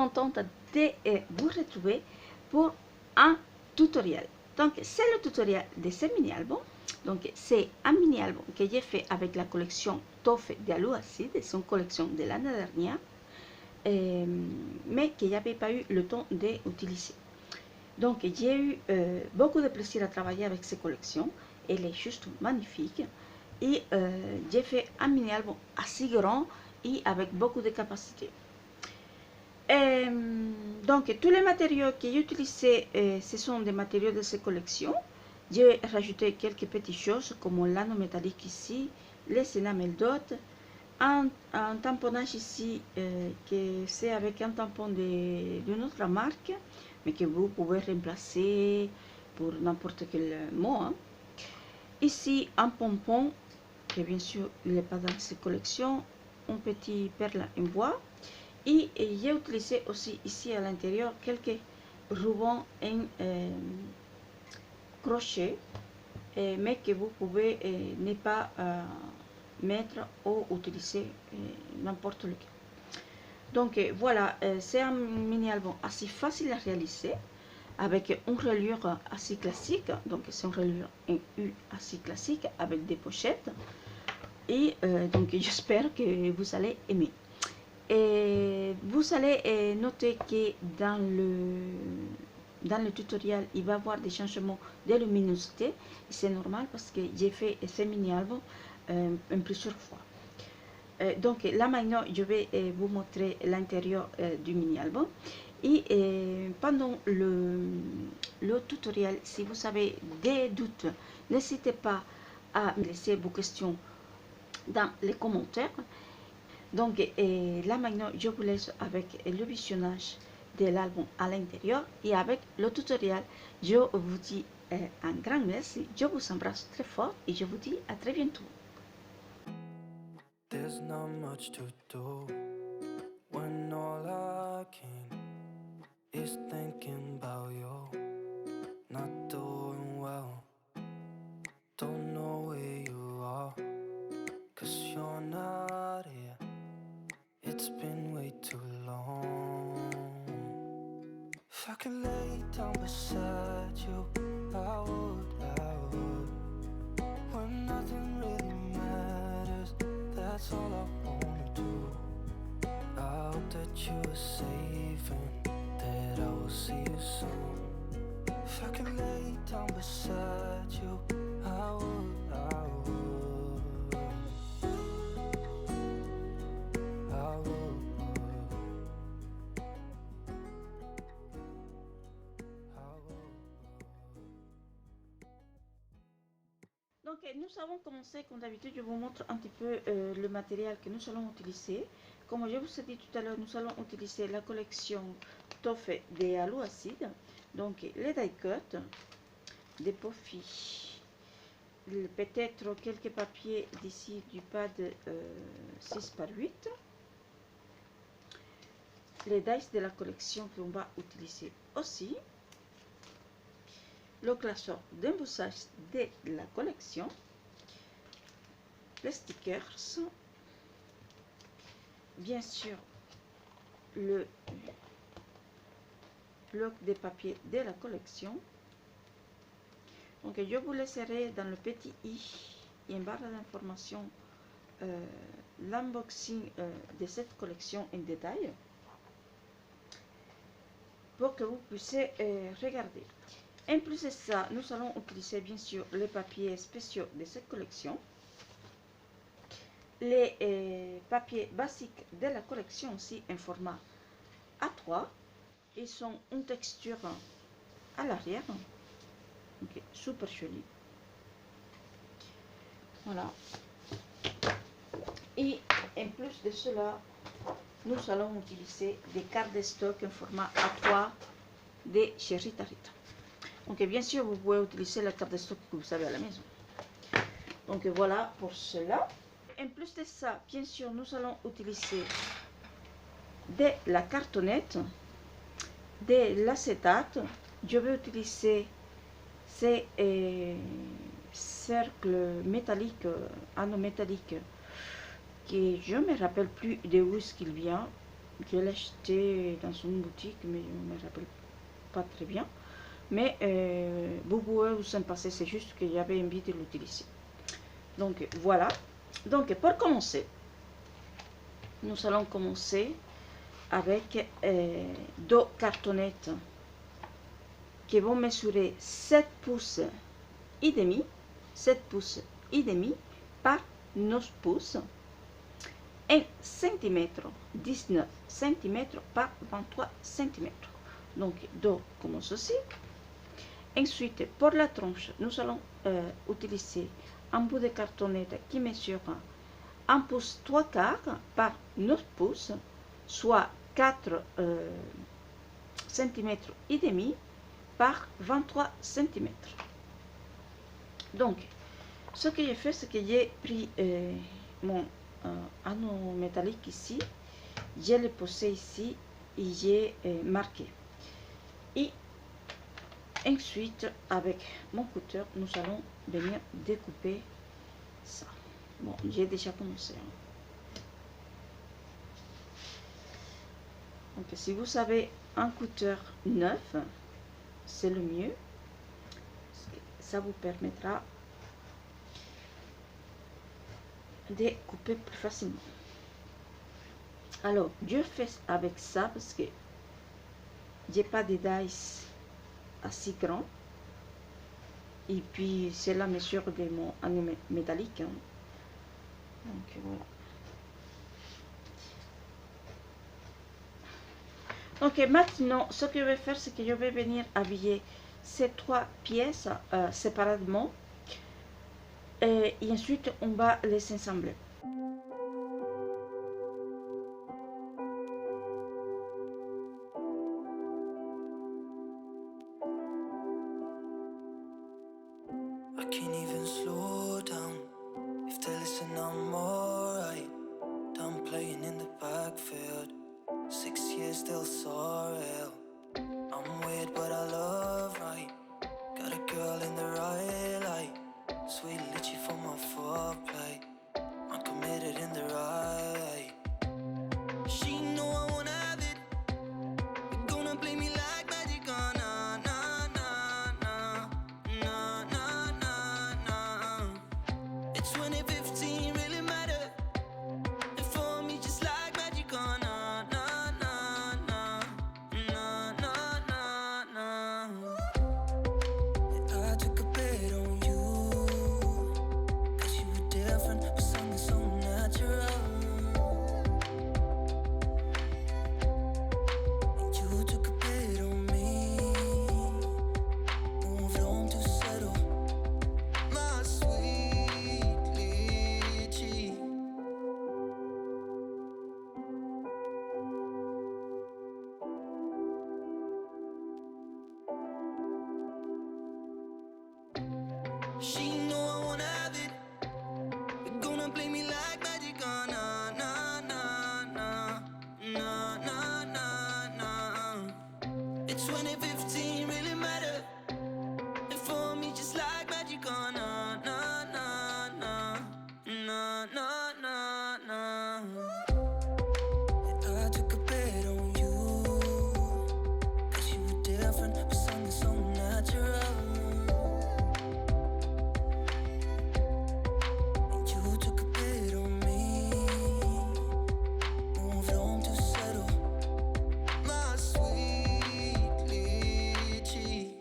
contente de vous retrouver pour un tutoriel. Donc, c'est le tutoriel de ce mini-album. Donc, c'est un mini-album que j'ai fait avec la collection Toffe d'Aluacide, c'est une collection de l'année dernière, mais que j'avais pas eu le temps d'utiliser. Donc, j'ai eu beaucoup de plaisir à travailler avec ces collections. Elle est juste magnifique. Et j'ai fait un mini-album assez grand et avec beaucoup de capacité. Donc, tous les matériaux que j'ai utilisés, ce sont des matériaux de ces collections. J'ai rajouté quelques petites choses comme l'anneau métallique ici, les enamels d'hôte, un tamponnage ici que c'est avec un tampon d'une autre marque, mais que vous pouvez remplacer pour n'importe quel mot. Hein. Ici, un pompon, que bien sûr il n'est pas dans ces collections, un petit perle en bois. Et j'ai utilisé aussi ici à l'intérieur quelques rubans en crochet, mais que vous pouvez ne pas mettre ou utiliser n'importe lequel. Donc voilà, c'est un mini-album assez facile à réaliser avec une reliure assez classique. Donc c'est une reliure en U assez classique avec des pochettes. Et donc j'espère que vous allez aimer. Et vous allez noter que dans le tutoriel, il va y avoir des changements de luminosité. C'est normal parce que j'ai fait ce mini-album en plusieurs fois. Donc là maintenant, je vais vous montrer l'intérieur du mini-album. Et pendant le tutoriel, si vous avez des doutes, n'hésitez pas à me laisser vos questions dans les commentaires. Donc là maintenant, je vous laisse avec le visionnage de l'album à l'intérieur et avec le tutoriel. Je vous dis un grand merci, je vous embrasse très fort et je vous dis à très bientôt. There's not much to do when all I can is thinking about you, not doing well, don't know where you are, 'cause you're not here. It's been way too long. If I could lay down beside you, I would. When nothing really matters, that's all I wanna do. I hope that you are safe and that I will see you soon. If I could lay down beside you, I would. Donc nous allons commencer comme d'habitude, je vous montre un petit peu le matériel que nous allons utiliser. Comme je vous ai dit tout à l'heure, nous allons utiliser la collection Toffe d'Aluacide. Donc les die cut, des profils, peut-être quelques papiers d'ici du pad 6 par 8. Les dice de la collection qu'on va utiliser aussi. Le classeur d'embossage de la collection, les stickers, bien sûr le bloc de papier de la collection. Donc je vous laisserai dans le petit i et en barre d'information l'unboxing de cette collection en détail pour que vous puissiez regarder. En plus de ça, nous allons utiliser bien sûr les papiers spéciaux de cette collection, les papiers basiques de la collection aussi en format A3. Ils sont une texture à l'arrière, okay, super joli. Voilà. Et en plus de cela, nous allons utiliser des cartes de stock en format A3 de chez Rita Rita. Donc bien sûr, vous pouvez utiliser la carte de stock que vous avez à la maison. Donc voilà pour cela. En plus de ça, bien sûr, nous allons utiliser de la cartonnette, de l'acétate. Je vais utiliser ces cercles métalliques, anneaux métalliques, que je ne me rappelle plus de où est-ce qu'il vient. Je l'ai acheté dans une boutique, mais je ne me rappelle pas très bien. Mais vous pouvez vous en passer, c'est juste que j'avais envie de l'utiliser. Donc voilà. Donc pour commencer, nous allons commencer avec deux cartonnettes qui vont mesurer 7 pouces et demi, 7 pouces et demi par 9 pouces, 1 cm, 19 cm par 23 cm. Donc deux comme ceci. Ensuite, pour la tranche, nous allons utiliser un bout de cartonnette qui mesure 1 pouce 3 quarts par 9 pouces, soit 4 cm et demi par 23 cm. Donc, ce que j'ai fait, c'est que j'ai pris mon anneau métallique ici, je l'ai posé ici et j'ai marqué. Et ensuite, avec mon couteau, nous allons venir découper ça. Bon, j'ai déjà commencé. Donc, si vous avez un couteau neuf, c'est le mieux. Ça vous permettra de couper plus facilement. Alors, je fais avec ça parce que j'ai pas de dice assez grand. Et puis, c'est la mesure de mon anneau métallique. Hein. Donc, voilà. Donc, maintenant, ce que je vais faire, c'est que je vais venir habiller ces trois pièces séparément. Et ensuite, on va les assembler. I can't even slow down. If they listen, I'm alright. Done playing in the backfield. 6 years still so real. I'm weird, but I love right. Got a girl in the right light. Sweet litchi for my foreplay. I'm committed in the right. She know I wanna have it. You're gonna play me like magic, oh, nah, nah, nah, nah. Nah, nah, nah, nah. It's 2015, really matter. And for me, just like magic, oh, nah, nah, nah, nah. Nah, nah, nah, nah. Yeah, I took a bet on you. 'Cause you were different, with something so natural. And you took a bet on me. Moved on to settle. My sweet lychee. She know I wanna have it. You're gonna play me like magic, oh, nah, nah, nah, nah. Nah, nah, nah, nah. It's 2015, really matter. And for me, just like magic, oh, nah, nah, nah, nah. Nah, nah, nah, nah. Yeah, I took a bet on you. 'Cause you were different, with something so natural. And you took a bet on me. Moved on to settle. My sweet lychee.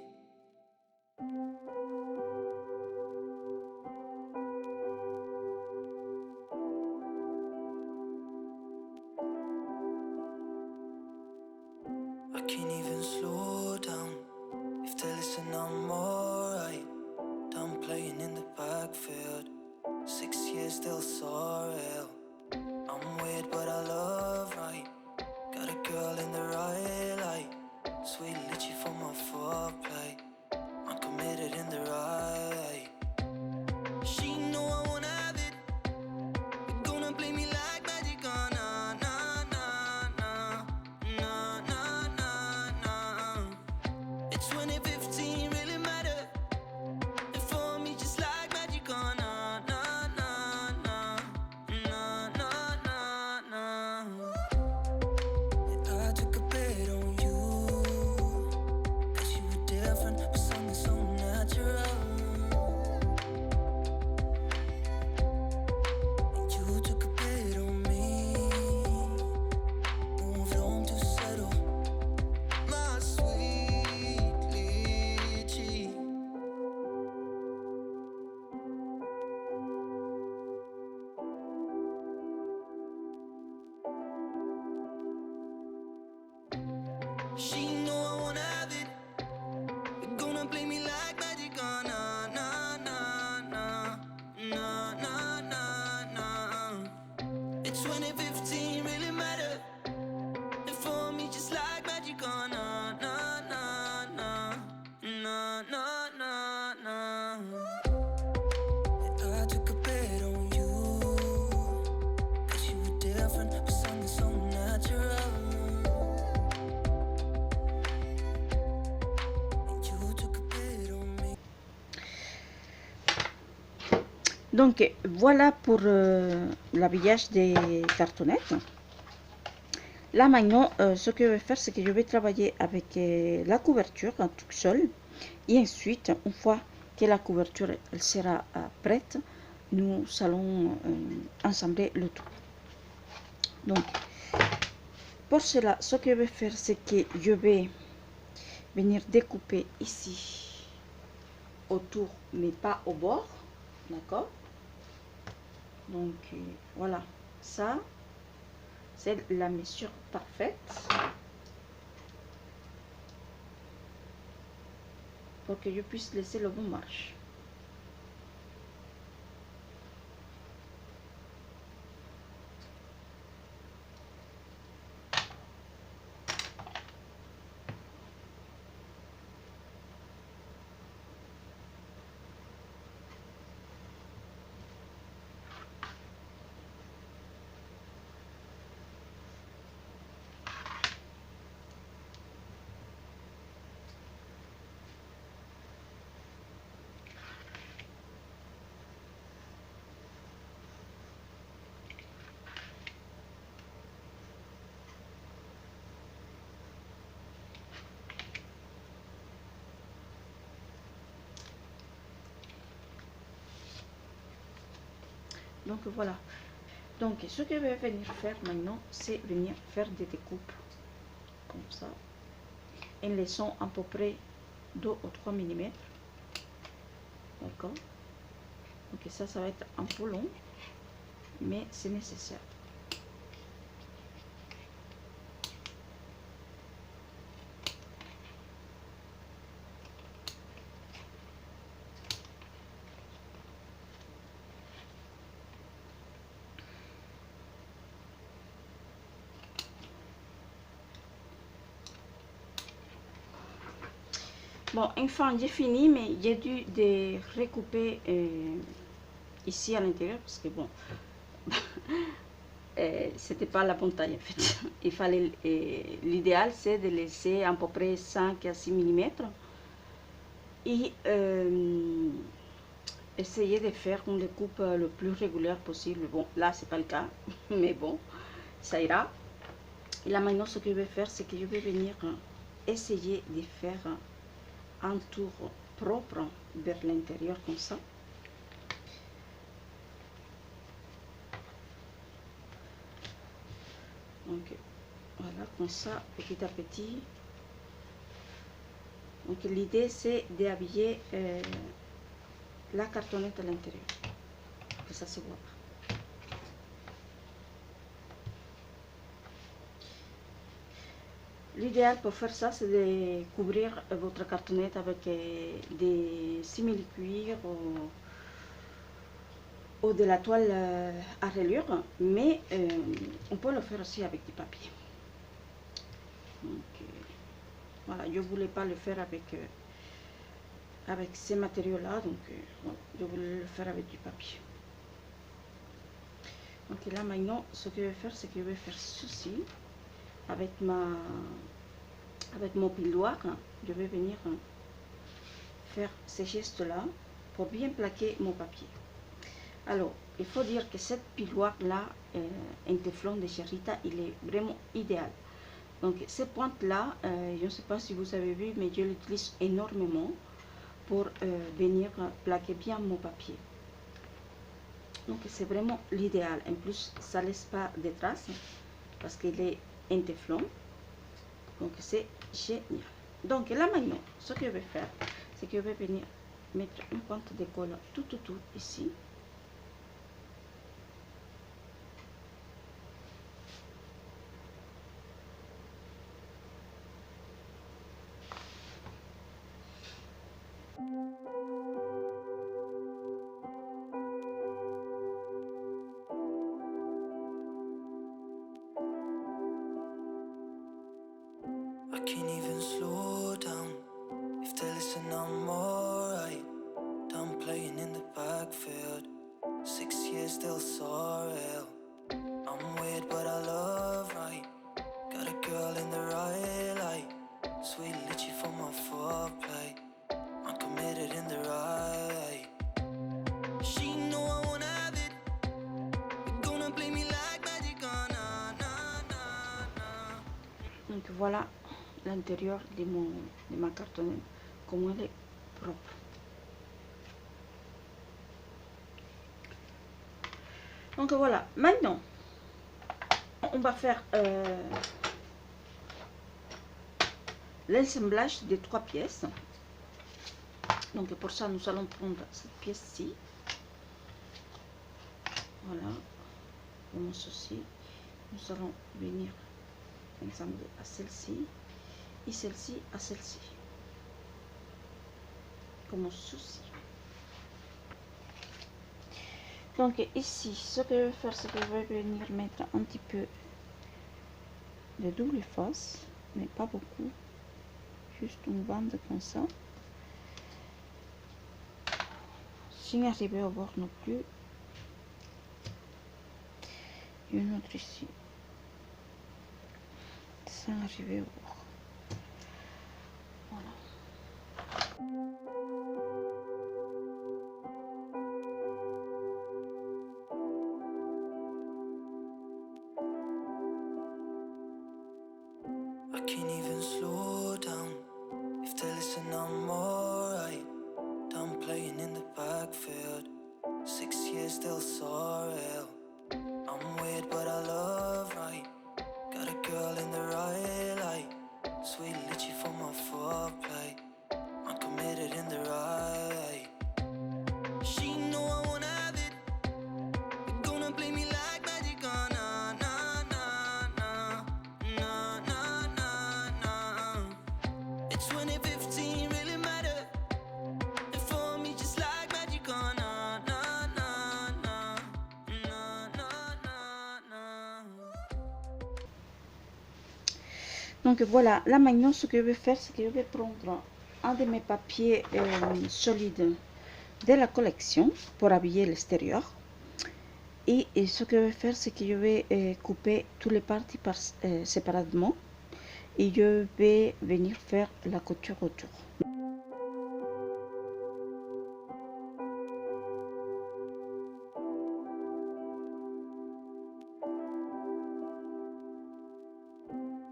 I can't even slow down. If they listen, I'm alright. Done playing in the backfield. 6 years still so real. I'm weird, but I love right. Got a girl in the right light. Sweet litchi for my foreplay. I'm committed in the right. She know I wanna have it. You're gonna play me like magic, oh, nah, nah, nah, nah. Nah, nah, nah, nah. It's 2015, really matter. And for me, just like magic, oh, nah, nah, nah, nah. Nah, nah, nah, nah. different, but something so natural. And you took a bet on me, moved on to settle, my sweet lychee. She know I wanna have it. You're gonna play me like magic, oh, nah, nah, nah, nah, nah, nah, nah, nah. It's 2015, really matter. And for me, just like magic, oh, nah, nah, nah, nah, nah, nah, nah, nah. Yeah, I took a bet on you, 'cause you were different, but something so natural. Donc voilà pour l'habillage des cartonnettes. Là maintenant, ce que je vais faire, c'est que je vais travailler avec la couverture en toute seule. Et ensuite, une fois que la couverture elle sera prête, nous allons ensembler le tout. Donc, pour cela, ce que je vais faire, c'est que je vais venir découper ici autour, mais pas au bord. D'accord? Donc, voilà. Ça, c'est la mesure parfaite pour que je puisse laisser le bon marche. Donc voilà. Donc ce que je vais venir faire maintenant, c'est venir faire des découpes comme ça, en laissant à peu près 2 ou 3 mm. D'accord? Donc ça va être un peu long, mais c'est nécessaire. Bon, enfin, j'ai fini, mais j'ai dû recouper ici à l'intérieur parce que bon, c'était pas la bonne taille en fait. Il fallait, l'idéal c'est de laisser à peu près 5 à 6 mm et essayer de faire une découpe le plus régulière possible. Bon, là c'est pas le cas, mais bon, ça ira. Et là maintenant, ce que je vais faire, c'est que je vais venir essayer de faire un tour propre vers l'intérieur comme ça. Donc voilà, comme ça, petit à petit. Donc l'idée c'est d'habiller la cartonnette à l'intérieur, que ça se voit pas. L'idéal pour faire ça, c'est de couvrir votre cartonnette avec des simili-cuir ou de la toile à reliure, mais on peut le faire aussi avec du papier. Donc, voilà, je ne voulais pas le faire avec ces matériaux-là, donc voilà, je voulais le faire avec du papier. Donc là maintenant, ce que je vais faire, c'est que je vais faire ceci avec mon piloir. Je vais venir faire ces gestes-là pour bien plaquer mon papier. Alors, il faut dire que cette piloire-là, un téflon de Cherita, il est vraiment idéal. Donc ces pointes là, je ne sais pas si vous avez vu, mais je l'utilise énormément pour venir plaquer bien mon papier. Donc c'est vraiment l'idéal. En plus, ça laisse pas de traces parce qu'il est anti-flamme. Donc c'est génial. Donc là maintenant, ce que je vais faire, c'est que je vais venir mettre une pointe de colle tout ici. I can't even slow down. If they listen, I'm alright. Done playing in the backfield. 6 years still sorry. I'm weird, but I love right. Got a girl in the right light. Sweet litchi for my foreplay. I'm committed in the right. She know I wanna have it. You're gonna play me like magic. Oh, nah, nah, nah, nah. Donc voilà l'intérieur de ma cartonnette, comment elle est propre. Donc voilà, maintenant on va faire l'assemblage des 3 pièces. Donc pour ça nous allons prendre cette pièce-ci, voilà, comme ceci. Nous allons venir assembler à celle-ci et celle-ci à celle-ci, comme ceci. Donc ici, ce que je vais faire, c'est que je vais venir mettre un petit peu de double face, mais pas beaucoup, juste une bande comme ça, sans arriver au bord non plus. Une autre ici, sans arriver au bord. Voilà. I can't even slow down. If they listen, I'm alright. Done playing in the backfield. 6 years still sorry. I'm weird, but I love right. Got a girl in the right light. Sweet litchi for my foreplay. I'm committed in the right. She know I wanna have it. You're gonna play me like magic. Oh, nah, nah, nah, nah. Nah, nah, nah, nah. It's 2015, really matter. And for me, just like magic. Oh, nah, nah, nah, nah. Nah, nah, nah, nah. Donc voilà, là maintenant ce que je vais faire, c'est que je vais prendre un de mes papiers solides de la collection pour habiller l'extérieur. Et ce que je vais faire, c'est que je vais couper toutes les parties séparément et je vais venir faire la couture autour.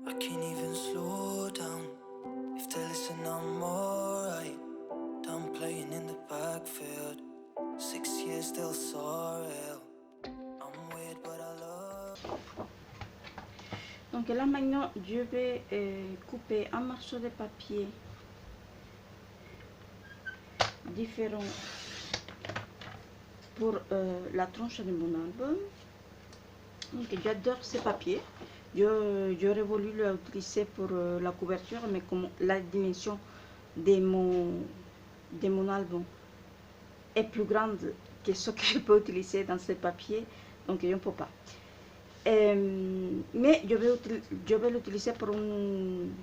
I can't even slow down. If they listen, I'm alright. Done playing in the backfield. 6 years still sorry. I'm weird, but I love. Donc là maintenant, je vais couper un morceau de papier différent pour la tranche de mon album. Donc j'adore ces papiers. J'aurais voulu l'utiliser pour la couverture, mais comme la dimension de mon album est plus grande que ce que je peux utiliser dans ces papiers, donc je ne peux pas. Mais je vais l'utiliser pour une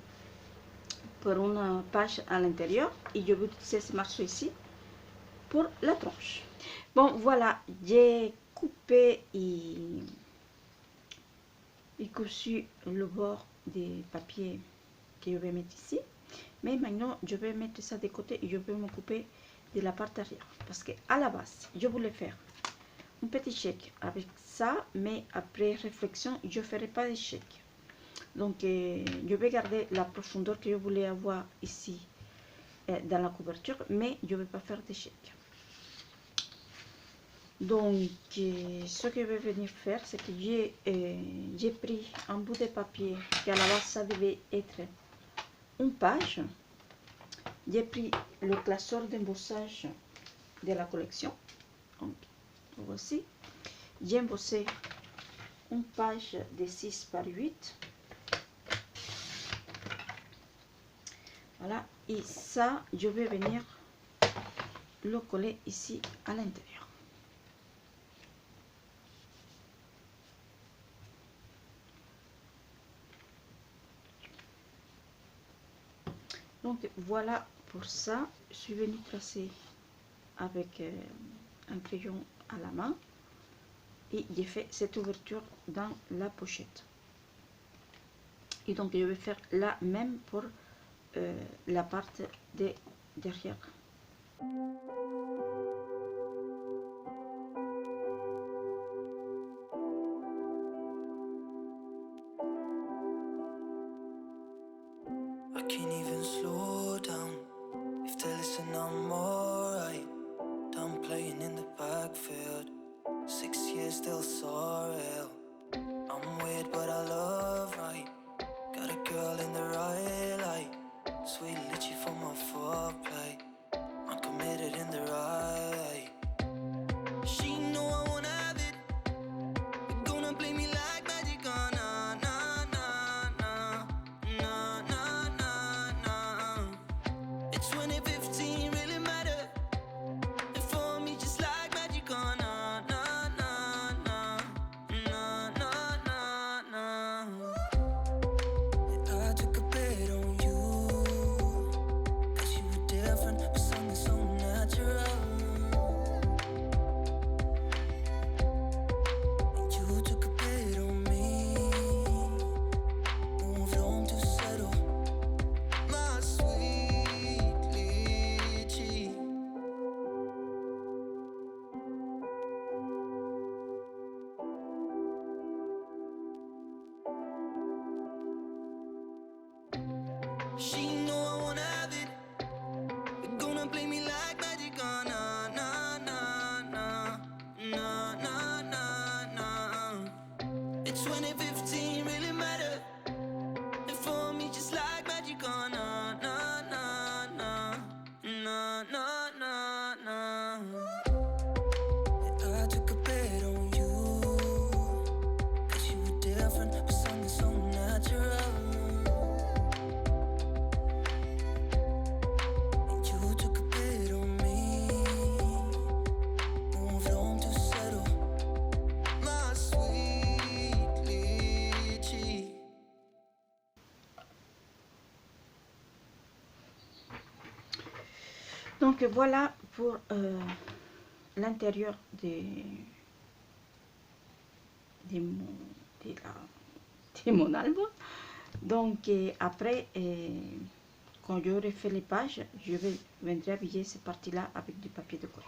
page à l'intérieur et je vais utiliser ce morceau ici pour la tranche. Bon voilà, j'ai coupé et cousu le bord des papiers que je vais mettre ici, mais maintenant je vais mettre ça de côté et je vais m'occuper de la partie arrière parce que à la base je voulais faire un petit chèque avec ça, mais après réflexion je ferai pas de chèque Donc je vais garder la profondeur que je voulais avoir ici dans la couverture, mais je ne vais pas faire d'échec. Donc ce que je vais venir faire, c'est que j'ai pris un bout de papier qui à la base ça devait être une page. J'ai pris le classeur d'embossage de la collection. Donc voici, j'ai embossé une page de 6 par 8. Voilà, et ça, je vais venir le coller ici à l'intérieur. Donc voilà pour ça, je suis venue tracer avec un crayon à la main et j'ai fait cette ouverture dans la pochette. Et donc je vais faire la même pour la partie de derrière. I can't even slow down. If they listen, I'm alright. Done playing in the backfield. 6 years still sorry. I'm weird, but I love right. Got a girl in the right light. Sweet litchi for my foreplay. I'm committed in the right. She know I wanna have it. You're gonna play me like magic. Oh, nah, nah, nah, nah. Nah, nah, nah, nah. It's 2015, really matter. And for me, just like magic. Oh, nah, nah, nah, nah. Nah, nah, nah, nah. I took a bet on you. Cause you were different, but something so natural. And you took a bet on me. Moved on to settle. My sweet lychee. She know I wanna have it. You're gonna play me like magic. Oh, nah, nah, nah, nah. Nah, nah, nah, nah. It's 2015, really matter. And for me, just like magic. Oh, nah, nah, nah, nah. Nah, nah, nah, nah. I took a bet on you. Cause you were different, but something so natural. And you took a bet on me. Moved on to settle. My sweet lychee. Donc voilà pour l'intérieur de mon album. Donc après, quand j'aurai fait les pages, je viendrai habiller ces parties-là avec du papier de colle.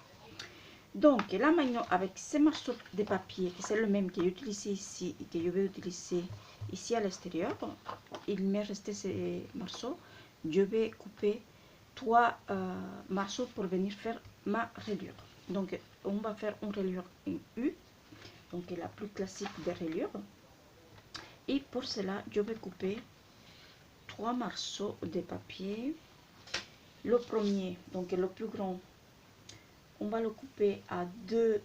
Donc là maintenant, avec ces morceaux de papier, qui c'est le même que j'ai utilisé ici et que je vais utiliser ici à l'extérieur, il m'est resté ces morceaux. Je vais couper 3 morceaux pour venir faire ma reliure. Donc on va faire une reliure en U, donc la plus classique des reliures. Et pour cela, je vais couper 3 morceaux de papier. Le premier, donc le plus grand, on va le couper à 2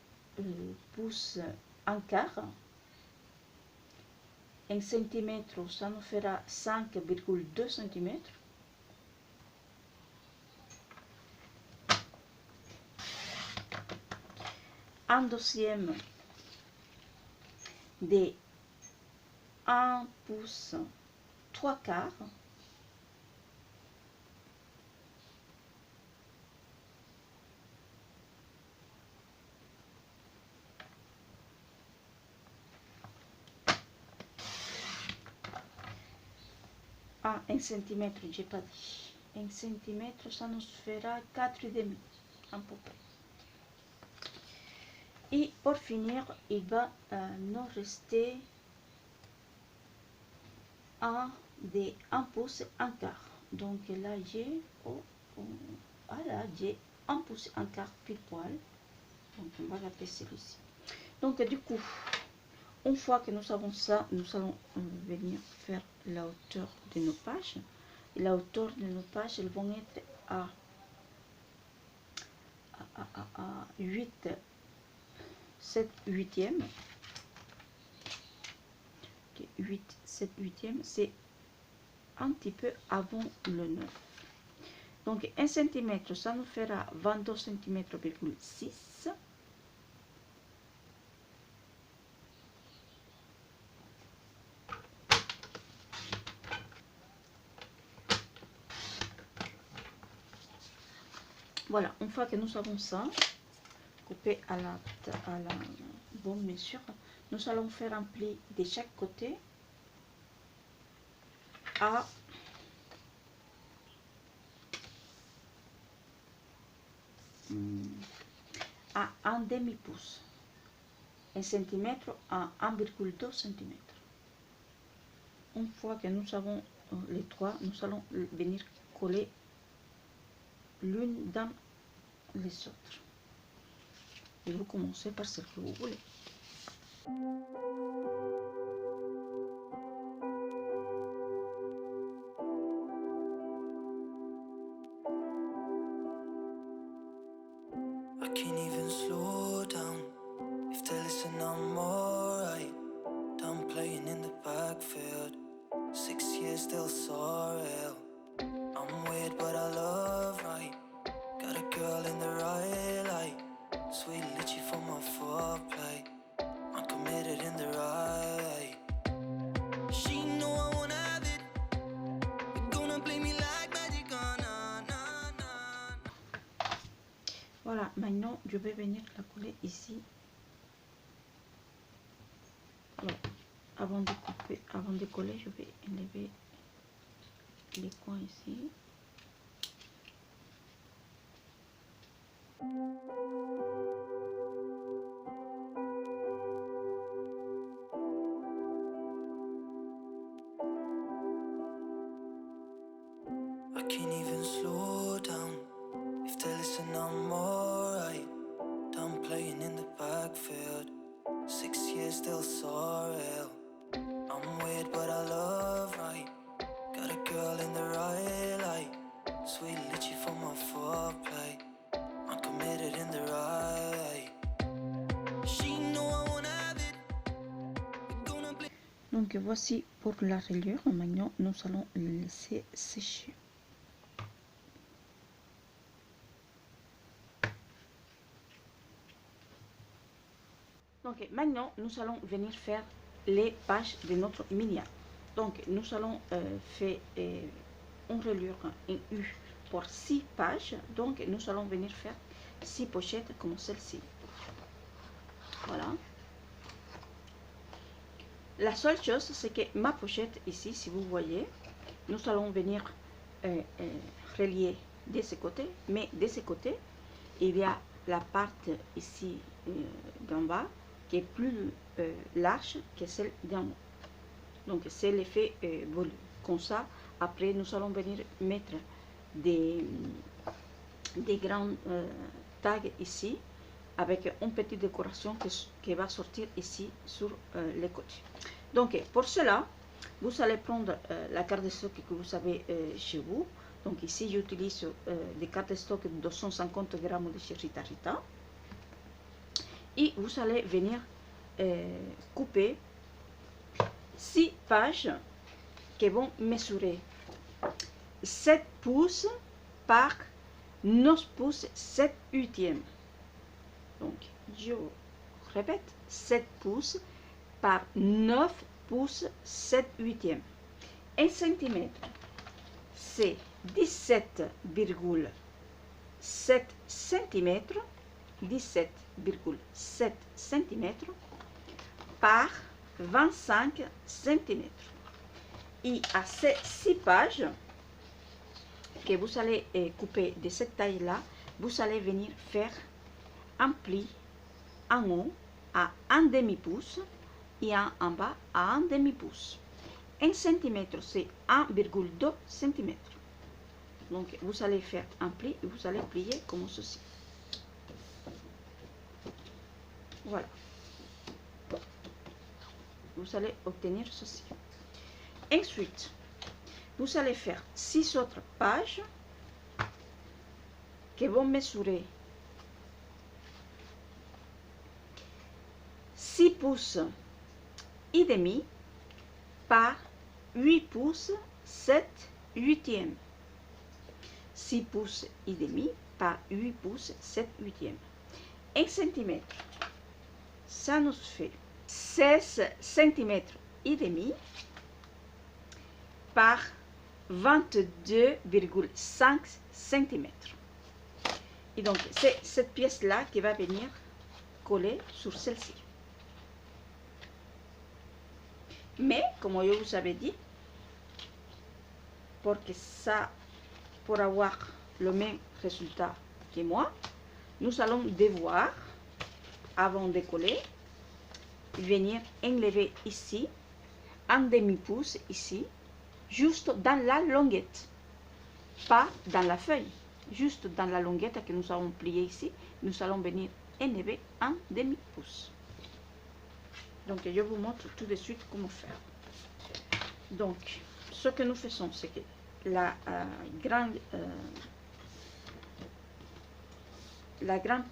pouces un quart. 1 cm, ça nous fera 5,2 cm. Un deuxième de 1 pouce 3 quarts. Ah, 1 cm, j'ai pas dit. 1 cm, ça nous fera 4,5 à peu près. Et pour finir, il va nous rester des 1 pouce 1 quart. Donc là j'ai voilà, j'ai 1 pouce 1 quart pile poil. Donc on va garder celui-ci. Donc du coup, une fois que nous avons ça, nous allons venir faire la hauteur de nos pages. Et la hauteur de nos pages, elles vont être à 8, 7 huitièmes. 8, 7 huitièmes, c'est un petit peu avant le 9. Donc 1 cm, ça nous fera 22 cm,6. Voilà, une fois que nous avons ça, coupé à la bonne mesure, nous allons faire un pli de chaque côté à un demi-pouce, 1 cm à 1,2 cm. Une fois que nous avons les trois, nous allons venir coller l'une dans les autres. Et vous commencez par ce que vous voulez. I can't even slow down. If they listen, I'm alright. Done playing in the backfield. 6 years still so real. I'm weird, but I love right. Got a girl in the right light. Sweet litchi for my foreplay. I'm committed in the right. She know I wanna have it. You're gonna play me like magic. Voilà, maintenant je vais venir la coller ici. Alors, avant de couper, avant de coller, je vais enlever les coins ici. I can't even slow down. If they listen, I'm alright. Done playing in the backfield. 6 years still so real. I'm weird, but I love right. Got a girl in the right light. Sweet litchi for my foreplay. I'm committed in the right. She know I wanna have it. We're gonna play. Donc voici pour la reliure. Maintenant nous allons le laisser sécher. Donc maintenant nous allons venir faire les pages de notre miniature. Donc nous allons faire une reliure, une U pour 6 pages. Donc nous allons venir faire 6 pochettes comme celle-ci. Voilà. La seule chose, c'est que ma pochette ici, si vous voyez, nous allons venir relier de ce côté, mais de ce côté, il y a la partie ici d'en bas qui est plus large que celle d'en haut. Donc c'est l'effet volume. Comme ça, après nous allons venir mettre des grands tags ici avec une petite décoration qui va sortir ici sur les côtés. Donc pour cela, vous allez prendre la carte de stock que vous avez chez vous. Donc ici j'utilise des cartes de stock de 250 grammes de chez Rita Rita. Et vous allez venir couper 6 pages qui vont mesurer 7 pouces par 9 pouces 7 huitièmes. Donc je répète, 7 pouces par 9 pouces 7 huitièmes. 1 cm, c'est 17,7 cm, 17,7 cm par 25 cm. Et à ces 6 pages que vous allez couper de cette taille-là, vous allez venir faire un pli en haut à un demi-pouce et en bas à un demi-pouce. 1 cm, c'est 1,2 cm. Donc, vous allez faire un pli et vous allez plier comme ceci. Voilà. Vous allez obtenir ceci. Ensuite, vous allez faire 6 autres pages qui vont mesurer 6 pouces et demi par 8 pouces 7 huitièmes. 6 pouces et demi par 8 pouces 7 huitièmes. 1 cm, ça nous fait 16 cm et demi par 22,5 cm. Et donc, c'est cette pièce-là qui va venir coller sur celle-ci. Mais, comme je vous avais dit, pour avoir le même résultat que moi, nous allons devoir, avant de coller, venir enlever ici, un demi-pouce ici, juste dans la longuette, pas dans la feuille, juste dans la longuette que nous avons pliée ici, nous allons venir enlever un demi-pouce. Donc, je vous montre tout de suite comment faire. Donc, ce que nous faisons, c'est que la grande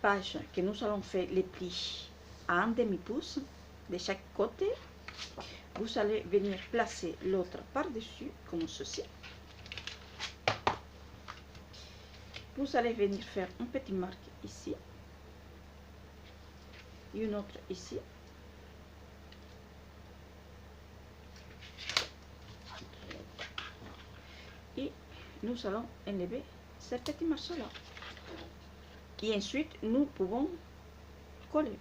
page que nous allons faire les plis à un demi-pouce de chaque côté, vous allez venir placer l'autre par-dessus, comme ceci. Vous allez venir faire une petite marque ici, et une autre ici. Et nous allons enlever ce petit morceau-là. Et ensuite, nous pouvons coller.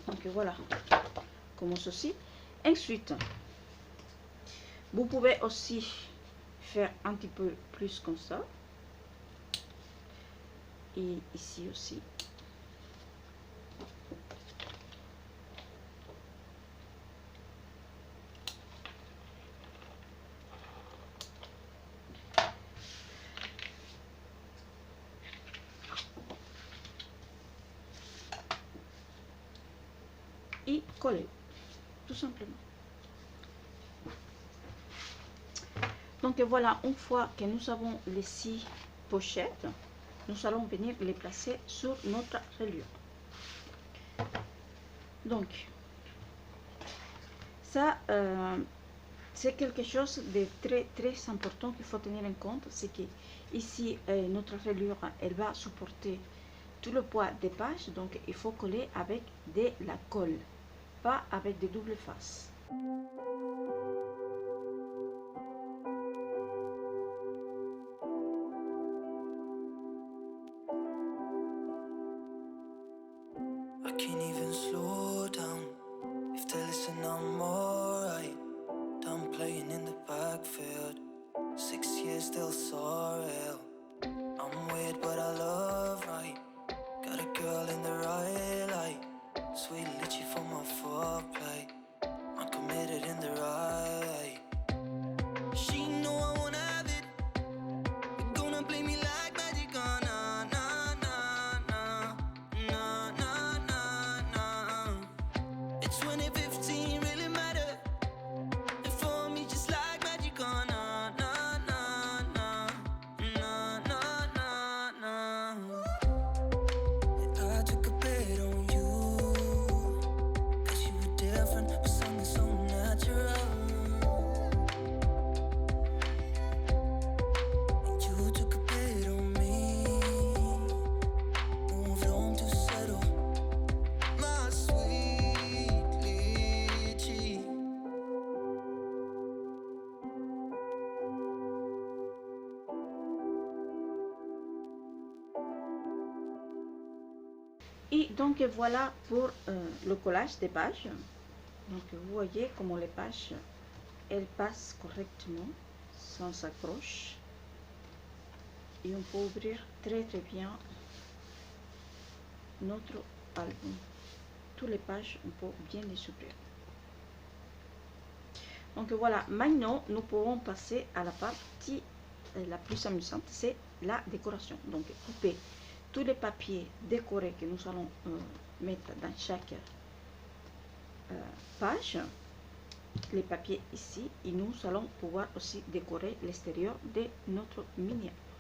Donc voilà, comme ceci. Ensuite, vous pouvez aussi faire un petit peu plus comme ça. Et ici aussi. Et coller, tout simplement. Donc voilà, une fois que nous avons les 6 pochettes, nous allons venir les placer sur notre reliure. Donc, ça, c'est quelque chose de très important qu'il faut tenir en compte, c'est que ici, notre reliure, elle va supporter tout le poids des pages, donc il faut coller avec de la colle, pas avec des doubles faces. I can't even slow down. If they listen, I'm alright. Done playing in the backfield. 6 years still so real. I'm weird, but I love right. Got a girl in the right light. Sweet litchi for my foreplay. I'm committed in the right. She know I wanna have it. You're gonna play me like magic, oh, nah, nah, nah, nah. Nah, nah, nah, nah. It's 2015, really matter. And for me, just like magic, oh, nah, nah, nah, nah. Nah, nah, nah, nah. I took a bet on you, 'cause you were different, with something so natural. And you took a bet on me, moved on to settle. My sweet lychee. Et donc voilà pour le collage des pages. Donc vous voyez comment les pages, elles passent correctement, sans accroche. et on peut ouvrir très bien notre album. Toutes les pages, on peut bien les ouvrir. Donc voilà, maintenant nous pourrons passer à la partie la plus amusante, c'est la décoration. Donc couper tous les papiers décorés que nous allons mettre dans chaque page, les papiers ici, et nous allons pouvoir aussi décorer l'extérieur de notre mini-album.